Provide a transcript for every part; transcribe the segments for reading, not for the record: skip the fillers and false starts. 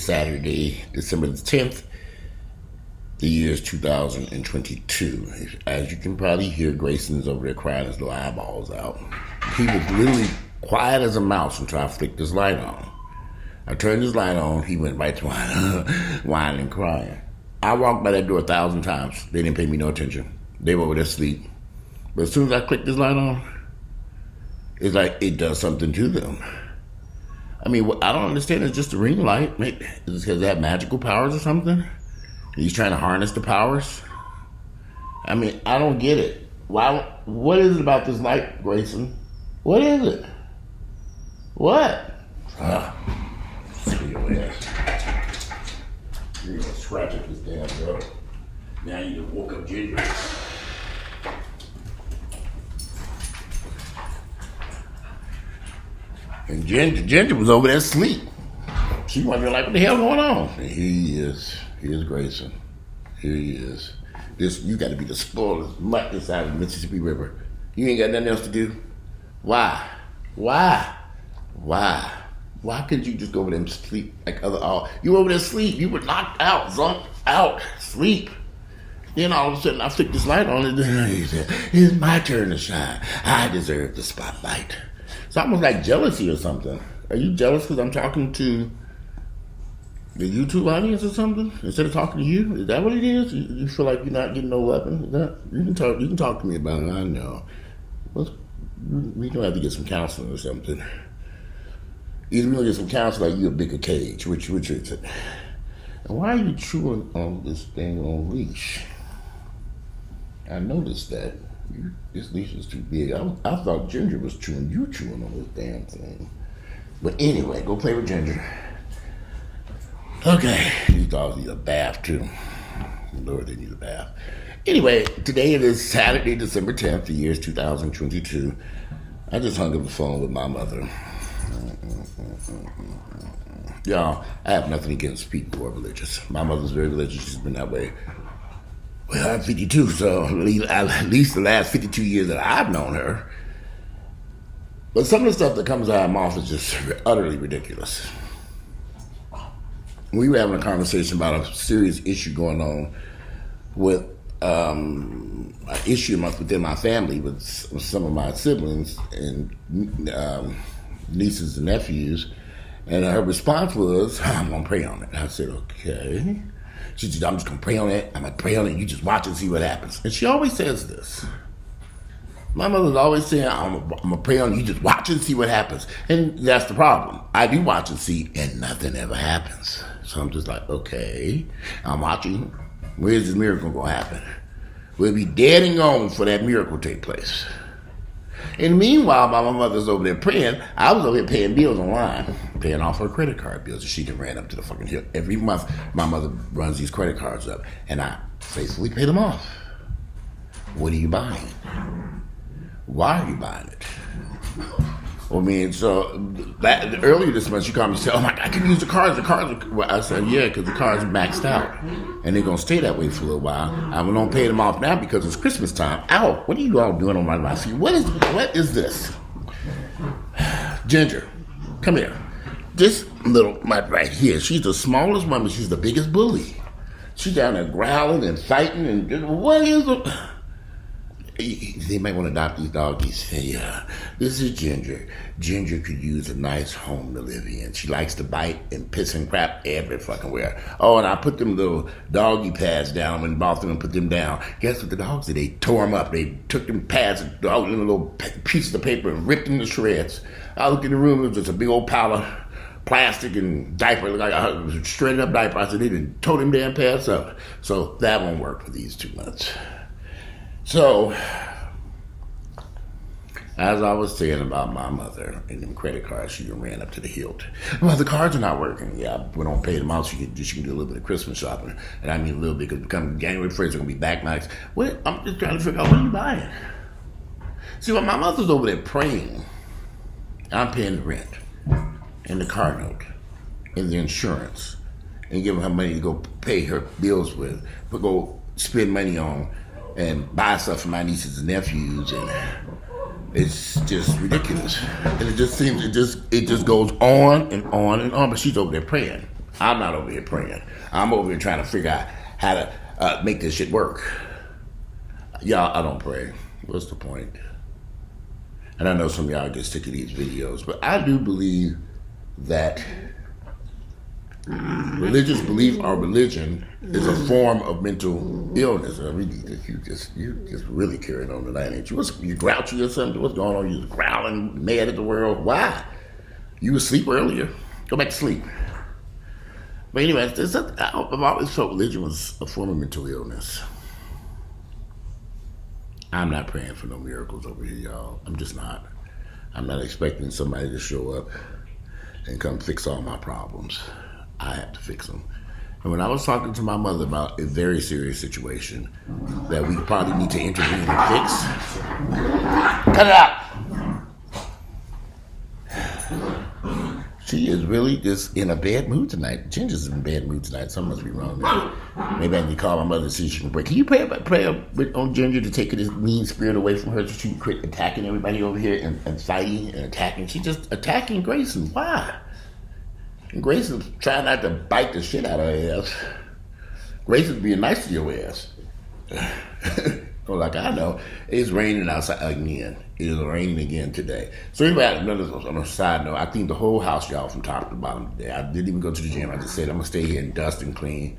is Saturday, December the 10th. The year is 2022. As you can probably hear, Grayson's over there crying his little eyeballs out. He was literally quiet as a mouse until I flicked his light on. I turned his light on, he went right to whining and crying. I walked by that door 1,000 times. They didn't pay me no attention. They were over there asleep. But as soon as I clicked this light on, it's like it does something to them. I mean, I don't understand. It's just a ring light. Maybe is it because they have magical powers or something? He's trying to harness the powers. I mean, I don't get it. Why? What is it about this light, Grayson? What is it? What? You're gonna scratch at this damn door. Now you just woke up Ginger. And Ginger was over there asleep. She wondering like, what the hell going on? And here he is. Here's Grayson. Here he is. You got to be the spoilest mutt this side of the Mississippi River. You ain't got nothing else to do. Why? Why couldn't you just go over there and sleep like other? You over there asleep. You were knocked out, zonked out, sleep. Then all of a sudden I flicked this light on and he said, it's my turn to shine. I deserve the spotlight. It's almost like jealousy or something. Are you jealous because I'm talking to the YouTube audience or something instead of talking to you? Is that what it is? You feel like you're not getting no weapon? You can talk to me about it. I know. We gonna have to get some counseling or something. Either we gonna get some counseling, or you a bigger cage. Which is it? And why are you chewing on this thing on leash? I noticed that. This leash is too big. I thought Ginger was chewing. You chewing on this damn thing. But anyway, go play with Ginger. Okay. These dogs need a bath too. Lord, they need a bath. Anyway, today it is Saturday, December 10th. The year is 2022. I just hung up the phone with my mother. Y'all, I have nothing against people who are religious. My mother's very religious. She's been that way. Well, I'm 52, so at least the last 52 years that I've known her. But some of the stuff that comes out of her mouth is just utterly ridiculous. We were having a conversation about a serious issue going on with an issue within my family with some of my siblings and nieces and nephews. And her response was, I'm going to pray on it. I said, okay. She said, I'm just going to pray on it. I'm going to pray on it. You just watch and see what happens. And she always says this. My mother's always saying, I'm going to pray on it. You just watch and see what happens. And that's the problem. I do watch and see, and nothing ever happens. So I'm just like, okay, I'm watching. Where's this miracle going to happen? We'll be dead and gone for that miracle to take place. And meanwhile, while my mother's over there praying, I was over here paying bills online, paying off her credit card bills. She done ran up to the fucking hill. Every month, my mother runs these credit cards up, and I faithfully pay them off. What are you buying? Why are you buying it? I mean, so earlier this month, she called me and said, oh my God, I can use the cards. Well, I said, yeah, because the cards are maxed out. And they're going to stay that way for a little while. I'm going to pay them off now because it's Christmas time. Ow, what are you all doing on my feet? What is this? Ginger, come here. This little mutt right here, she's the smallest one, but she's the biggest bully. She's down there growling and fighting. And what is it? They might want to adopt these doggies. Hey, this is Ginger. Ginger could use a nice home to live in. She likes to bite and piss and crap every fucking where. Oh, and I put them little doggy pads down when bought them and put them down. Guess what the dogs did? They tore them up. They took them pads and all in a little piece of paper and ripped them to shreds. I looked in the room, it was just a big old pile of plastic and diaper, like a shredded up diaper. I said, they didn't tore them damn pads up. So that won't work for these 2 months. So, as I was saying about my mother and them credit cards, she ran up to the hilt. Well, the cards are not working. Yeah, we don't pay them out. She can do a little bit of Christmas shopping. And I mean a little bit, because come January 1st, they're going to be back nights. I'm just trying to figure out, what are you buying? See, when my mother's over there praying, I'm paying the rent and the car note and the insurance and giving her money to go pay her bills with, but go spend money on and buy stuff for my nieces and nephews, and it's just ridiculous. And it just goes on and on and on. But she's over there praying. I'm not over here praying. I'm over here trying to figure out how to make this shit work. Y'all, I don't pray. What's the point? And I know some of y'all get sick of these videos, but I do believe that religious belief or religion is a form of mental illness. I mean, you just really carrying on tonight, ain't you? You grouchy or something? What's going on? You growling, mad at the world? Why? You was asleep earlier. Go back to sleep. But anyway, I've always felt religion was a form of mental illness. I'm not praying for no miracles over here, y'all. I'm just not. I'm not expecting somebody to show up and come fix all my problems. I have to fix them. And when I was talking to my mother about a very serious situation that we probably need to intervene and fix, cut it out. She is really just in a bad mood tonight. Ginger's in a bad mood tonight. Something must be wrong. Maybe I need to call my mother and see if she can break. Can you pray on Ginger to take this mean spirit away from her so she can quit attacking everybody over here and fighting and attacking? She's just attacking Grayson. Why? And Grayson's trying not to bite the shit out of her ass. Grayson's being nice to your ass. So like I know, it's raining outside again. It is raining again today. So anyway, on a side note, I cleaned the whole house, y'all, from top to bottom today. I didn't even go to the gym. I just said I'm gonna stay here and dust and clean.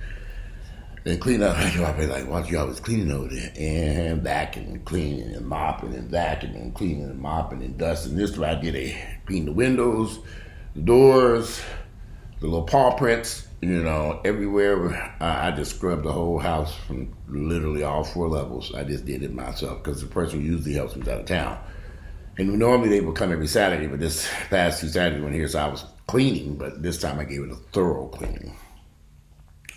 Then clean up. I'll be like, watch you always cleaning over there. And back and cleaning and mopping and vacuuming and cleaning and mopping and dusting. This is what I did. I cleaned the windows, the doors, the little paw prints, everywhere. I just scrubbed the whole house from literally all 4 levels. I just did it myself because the person who usually helps me is out of town. And normally they would come every Saturday, but this past 2 Saturdays went here, so I was cleaning, but this time I gave it a thorough cleaning.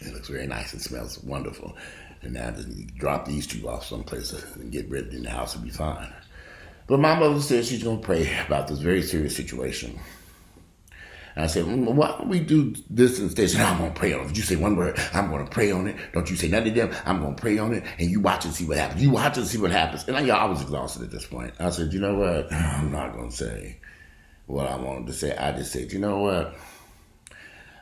It looks very nice. It smells wonderful. And now I just need to drop these 2 off someplace and get rid of it in the house and be fine. But my mother said she's going to pray about this very serious situation. And I said, why don't we do this instead? She said, no, I'm going to pray on it. If you say one word, I'm going to pray on it. Don't you say nothing to them. I'm going to pray on it. And you watch and see what happens. You watch and see what happens. And I was exhausted at this point. I said, you know what? I'm not going to say what I wanted to say. I just said, you know what?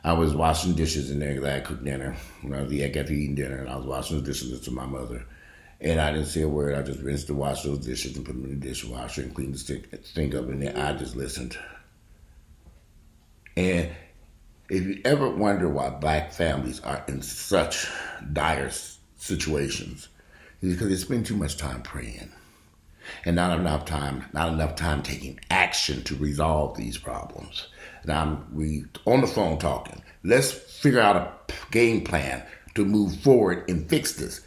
I was washing dishes in there because I had cooked dinner. I got to eating dinner, and I was washing the dishes to my mother. And I didn't say a word. I just rinsed and washed those dishes and put them in the dishwasher and cleaned the sink up in there. I just listened. And if you ever wonder why black families are in such dire situations, it's because they spend too much time praying and not enough time taking action to resolve these problems. Now we on the phone talking. Let's figure out a game plan to move forward and fix this.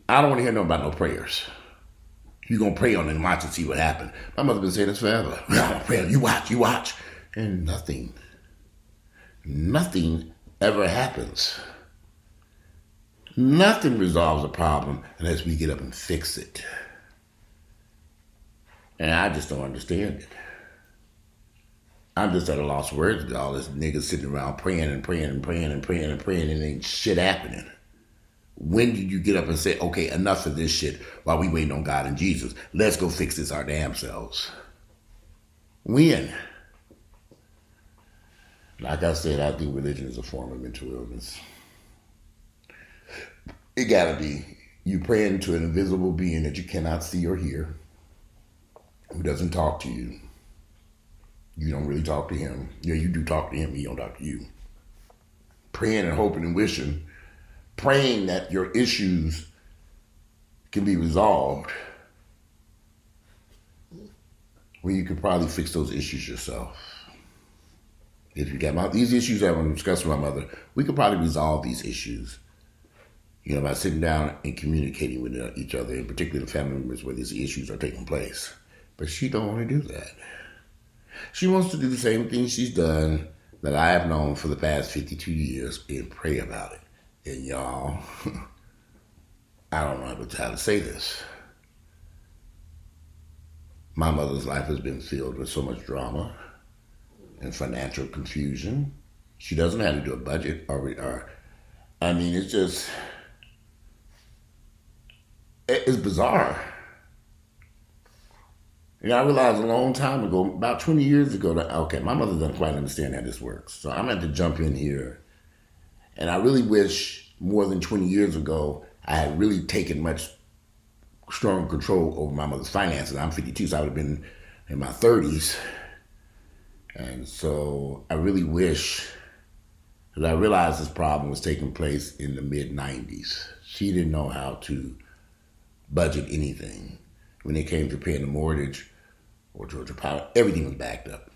I don't want to hear about no prayers. You're going to pray on it and watch and see what happens. My mother's been saying this forever. I'm going to pray. You watch. And nothing ever happens. Nothing resolves a problem unless we get up and fix it. And I just don't understand it. I'm just at a loss of words with all this niggas sitting around praying and ain't shit happening. When did you get up and say, okay, enough of this shit while we waiting on God and Jesus? Let's go fix this our damn selves. When? Like I said, I think religion is a form of mental illness. It gotta be. You praying to an invisible being that you cannot see or hear, who doesn't talk to you. You don't really talk to him. Yeah, you do talk to him, he don't talk to you. Praying and hoping and wishing, praying that your issues can be resolved when you could probably fix those issues yourself. If you got these issues that I'm discussing with my mother, we could probably resolve these issues, by sitting down and communicating with each other, in particular the family members where these issues are taking place. But she don't want to do that. She wants to do the same thing she's done that I have known for the past 52 years and pray about it. And y'all, I don't know how to say this. My mother's life has been filled with so much drama and financial confusion. She doesn't know how to do a budget it's bizarre. And I realized a long time ago, about 20 years ago, that, okay, my mother doesn't quite understand how this works. So I'm going to have to jump in here And I really wish more than 20 years ago I had really taken much strong control over my mother's finances. I'm 52, so I would have been in my 30s. And so I really wish, because I realized this problem was taking place in the mid-90s. She didn't know how to budget anything. When it came to paying the mortgage or Georgia Power, everything was backed up.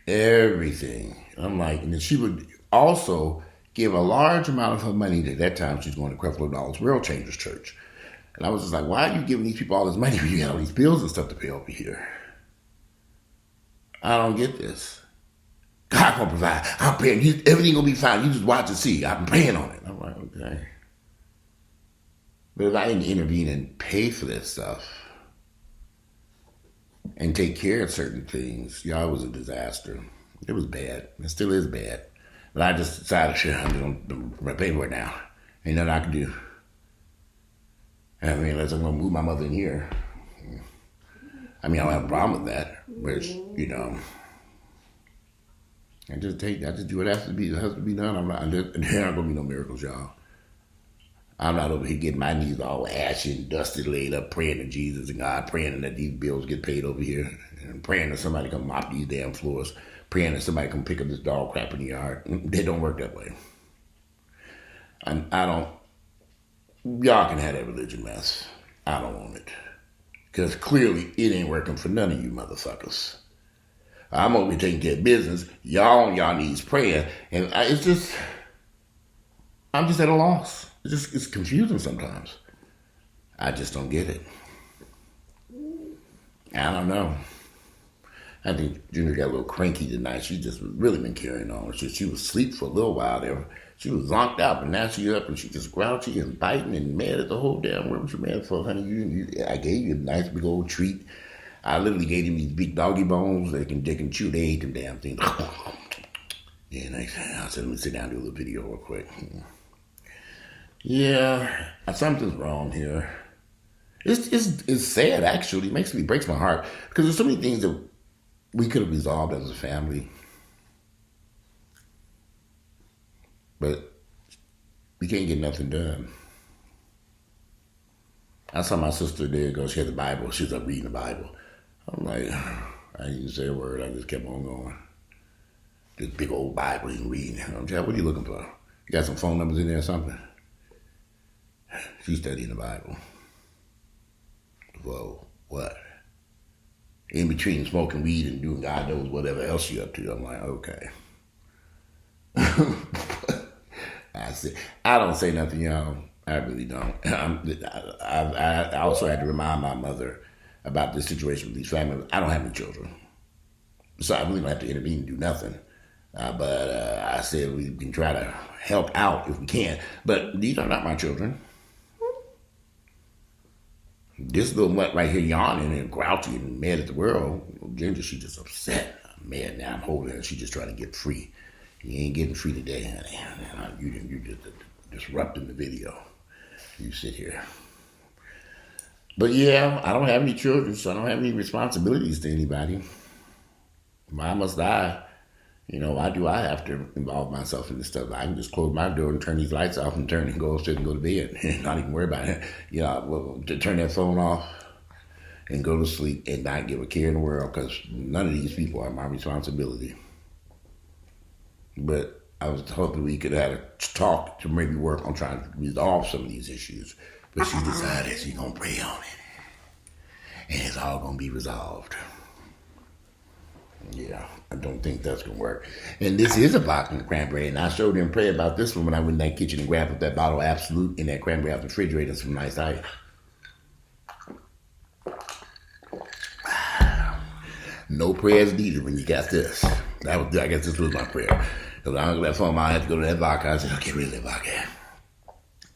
Everything. I'm like, and then she would also give a large amount of her money. At that time, she was going to Creflo Dollar's World Changers Church. And I was just like, why are you giving these people all this money when you got all these bills and stuff to pay over here? I don't get this. God gonna provide. I'm praying. Everything gonna be fine. You just watch and see. I'm praying on it. I'm like, okay. But if I didn't intervene and pay for that stuff and take care of certain things, y'all, it was a disaster. It was bad. It still is bad. But I just decided, shit, I'm gonna pay for it now. Ain't nothing I can do. I mean, unless I'm gonna move my mother in here. I mean, I don't have a problem with that. But you know, I just do what has to be done. There aren't gonna be no miracles, y'all. I'm not over here getting my knees all ashy and dusty, laid up, praying to Jesus and God, praying that these bills get paid over here, and praying that somebody come mop these damn floors, praying that somebody come pick up this dog crap in the yard. They don't work that way. I don't. Y'all can have that religion mess. I don't want it. Because clearly it ain't working for none of you motherfuckers. I'm over here taking care of business. Y'all on y'all knees praying. And I'm just at a loss. It's confusing sometimes. I just don't get it. I don't know. I think Junior got a little cranky tonight. She just really been carrying on. She was asleep for a little while there. She was zonked out, but now she's up and she's just grouchy and biting and mad at the whole damn world. What you mad for, honey? I gave you a nice big old treat. I literally gave him these big doggy bones. They can chew. They ate them damn things. Yeah, I said, let me sit down and do a little video real quick. Yeah, something's wrong here. It's sad, actually. It breaks my heart. Because there's so many things that we could have resolved as a family. But we can't get nothing done. I saw my sister there go. She had the Bible. She was up reading the Bible. I'm like, I didn't even say a word. I just kept on going. This big old Bible you reading. I'm like, what are you looking for? You got some phone numbers in there or something? She's studying the Bible. Whoa, what? In between smoking weed and doing God knows whatever else she up to. I'm like, okay. I don't say nothing, y'all. I really don't. I also had to remind my mother about this situation with these families. I don't have any children, so I really don't have to intervene and do nothing. But I said we can try to help out if we can. But these are not my children. This little mutt right here yawning and grouchy and mad at the world. Ginger, she just upset. I'm mad now. I'm holding her. She's just trying to get free. You ain't getting free today, honey. You just disrupting the video. You sit here. But yeah, I don't have any children, so I don't have any responsibilities to anybody. I must die. You know, why do I have to involve myself in this stuff? I can just close my door and turn these lights off and turn and go upstairs and go to bed and not even worry about it. You know, to turn that phone off and go to sleep and not give a care in the world because none of these people are my responsibility. But I was hoping we could have a talk to maybe work on trying to resolve some of these issues. But she decided she's going to pray on it. And it's all going to be resolved. Yeah, I don't think that's going to work. And this is a vodka cranberry. And I showed them pray about this one when I went in that kitchen and grabbed up that bottle of Absolute and that cranberry out the refrigerator and some nice ice. No prayers needed when you got this. I guess this was my prayer. Because I hung that phone, I had to go to that vodka. I said, okay, rid of that vodka.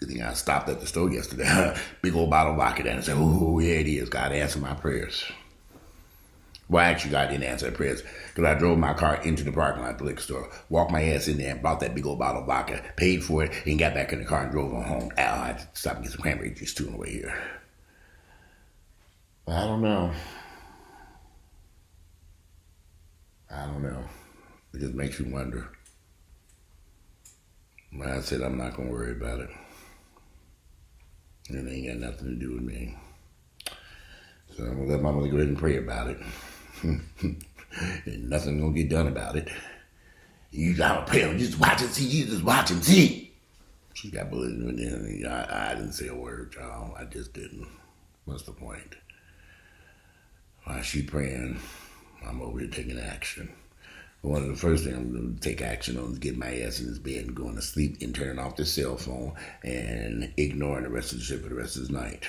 Good thing I stopped at the store yesterday. Big old bottle of vodka there and I said, oh, yeah, it is. God answered my prayers. Well, actually, God didn't answer the prayers because I drove my car into the parking lot at the liquor store, walked my ass in there and bought that big old bottle of vodka, paid for it, and got back in the car and drove on home. I had to stop and get some cranberry juice too on the way here. I don't know. It just makes you wonder. I said, I'm not going to worry about it. It ain't got nothing to do with me. So I'm going to let my mother go ahead and pray about it. Ain't nothing going to get done about it. You got to pray. Just watch and see. You just watch and see. She got bullied. I didn't say a word, y'all. I just didn't. What's the point? While she praying, I'm over here taking action. One of the first things I'm going to take action on is get my ass in this bed and going to sleep and turning off the cell phone and ignoring the rest of the shit for the rest of the night.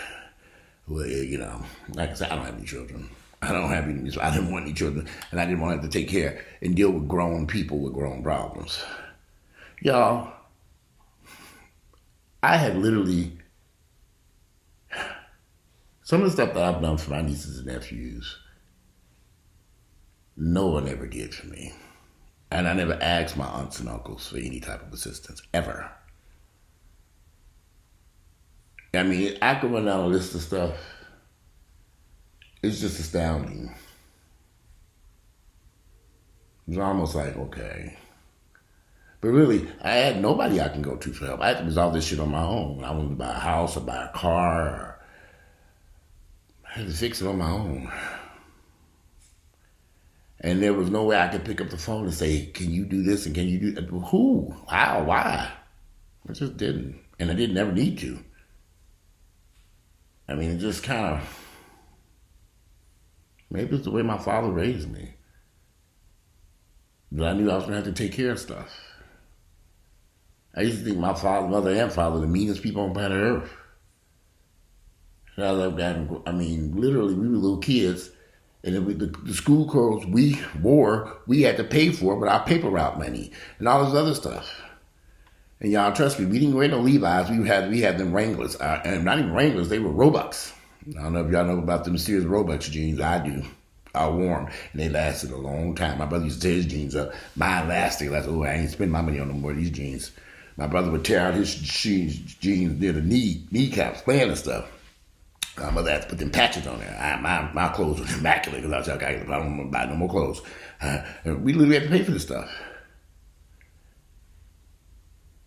Well, you know, like I said, I don't have any children. I didn't want any children, and I didn't want to have to take care and deal with grown people with grown problems. Y'all, I had literally, some of the stuff that I've done for my nieces and nephews, no one ever did for me. And I never asked my aunts and uncles for any type of assistance, ever. I mean, I could run down a list of stuff. It's just astounding. It's almost like, okay. But really, I had nobody I can go to for help. I had to resolve this shit on my own. I wanted to buy a house or buy a car. I had to fix it on my own. And there was no way I could pick up the phone and say, can you do this and can you do that? Who? How? Why? I just didn't. And I didn't ever need to. I mean, it just kind of, maybe it's the way my father raised me. But I knew I was going to have to take care of stuff. I used to think my father, mother, and father the meanest people on planet Earth. And I loved that. I mean, literally, we were little kids. And the school clothes we wore, we had to pay for with our paper route money and all this other stuff. And y'all, trust me, we didn't wear no Levi's. We had them Wranglers. And not even Wranglers, they were Roebucks. I don't know if y'all know about them serious Roebucks jeans. I do. I wore them, and they lasted a long time. My brother used to tear his jeans up. Mine lasted. Like, oh, I ain't spending my money on no more of these jeans. My brother would tear out his jeans near the kneecaps, playing and stuff. My mother had to put them patches on there. My clothes were immaculate because I was like, I don't want to buy no more clothes. We literally had to pay for this stuff.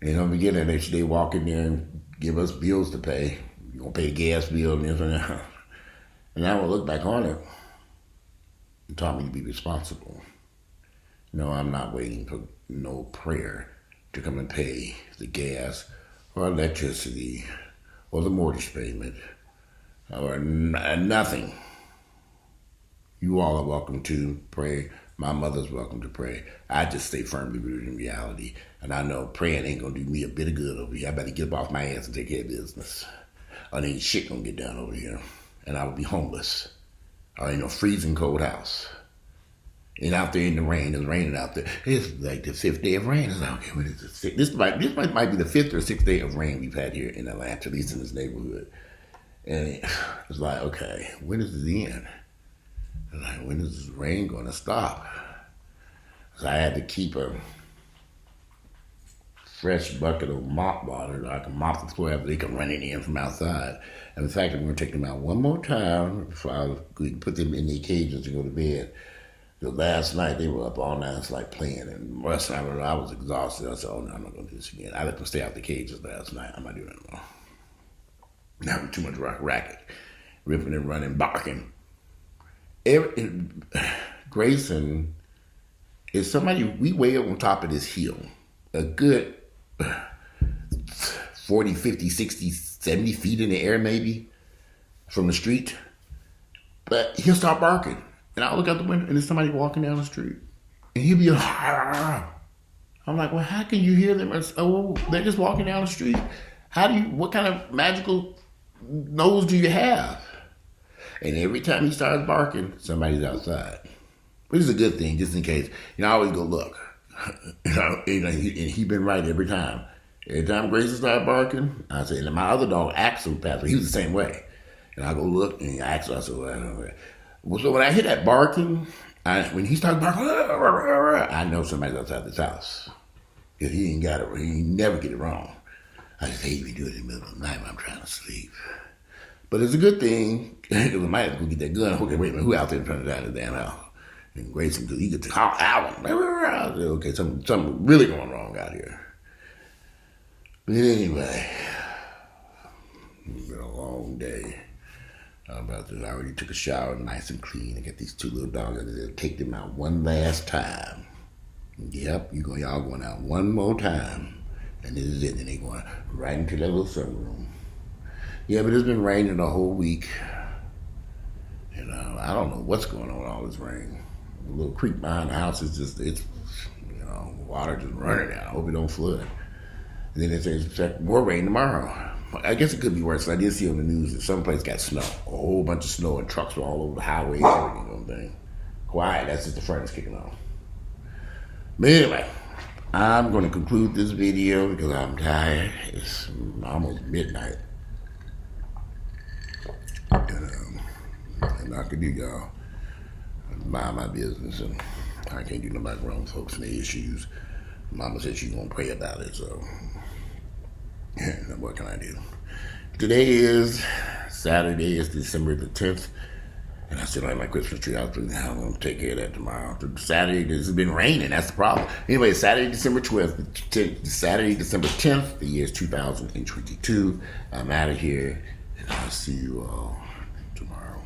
And in the beginning, they walk in there and give us bills to pay. You're going to pay a gas bill and this and that. And I would look back on it. It taught me to be responsible. No, I'm not waiting for no prayer to come and pay the gas or electricity or the mortgage payment or nothing. You all are welcome to pray. My mother's welcome to pray. I just stay firmly rooted in reality. And I know praying ain't going to do me a bit of good over here. I better get up off my ass and take care of business. Or ain't shit going to get done over here. And I would be homeless. Or in a freezing cold house. And out there in the rain, it's raining out there. It's like the 5th day of rain. It's like, okay, what is it? This might be the 5th or 6th day of rain we've had here in Atlanta, at least in this neighborhood. And it's like, okay, when is the end? And like, when is this rain going to stop? So I had to keep a fresh bucket of mop water so I can mop the floor after they can run it in from outside. And the fact that we're going to take them out one more time before I put them in their cages to go to bed. The last night they were up all night, it's like playing, and last night I was exhausted. I said, "Oh no, I'm not going to do this again." I let them stay out the cages last night. I'm not doing it anymore. Having too much racket, ripping and running, barking. Grayson is somebody we way up on top of this hill, a good 40, 50, 60, 70 feet in the air maybe from the street, but he'll start barking. And I'll look out the window and there's somebody walking down the street. And he'll be I'm like, well, how can you hear them? Oh, they're just walking down the street. What kind of magical nose do you have? And every time he starts barking, somebody's outside. Which is a good thing, just in case. I always go look. And he's been right every time. Every time Grayson started barking, I say, and my other dog, Axel, he was the same way. And I go look, and Axel, I said, well, so when I hear that barking, when he starts barking, I know somebody's outside this house. Because he ain't got it, he never get it wrong. I just hate to do it in the middle of the night when I'm trying to sleep. But it's a good thing, because I might have to go get that gun. Okay, wait a minute, who out there trying to die the damn house? And Grayson, because he gets to howl. Okay, something really going wrong out here. But anyway, it's been a long day. I already took a shower, nice and clean. I got these two little dogs. I just take them out one last time. Yep, y'all going out one more time, and this is it. And they going right into that little sunroom. Yeah, but it's been raining the whole week. I don't know what's going on with all this rain. The little creek behind the house is it's water just running out. I hope it don't flood. And then they say expect more rain tomorrow. I guess it could be worse. I did see on the news that some place got snow. A whole bunch of snow and trucks were all over the highways and everything. Quiet, that's just the furnace kicking on. But anyway, I'm going to conclude this video because I'm tired. It's almost midnight. And I could do y'all mind my business, and I can't do nobody grown folks and their issues. Mama said she's gonna pray about it, so what can I do? Today is Saturday, it's December the 10th, and I still have my Christmas tree out. I'm gonna take care of that tomorrow. Saturday, this has been raining, that's the problem. Anyway, Saturday, December 12th, Saturday, December 10th, the year is 2022. I'm out of here, and I'll see you all tomorrow.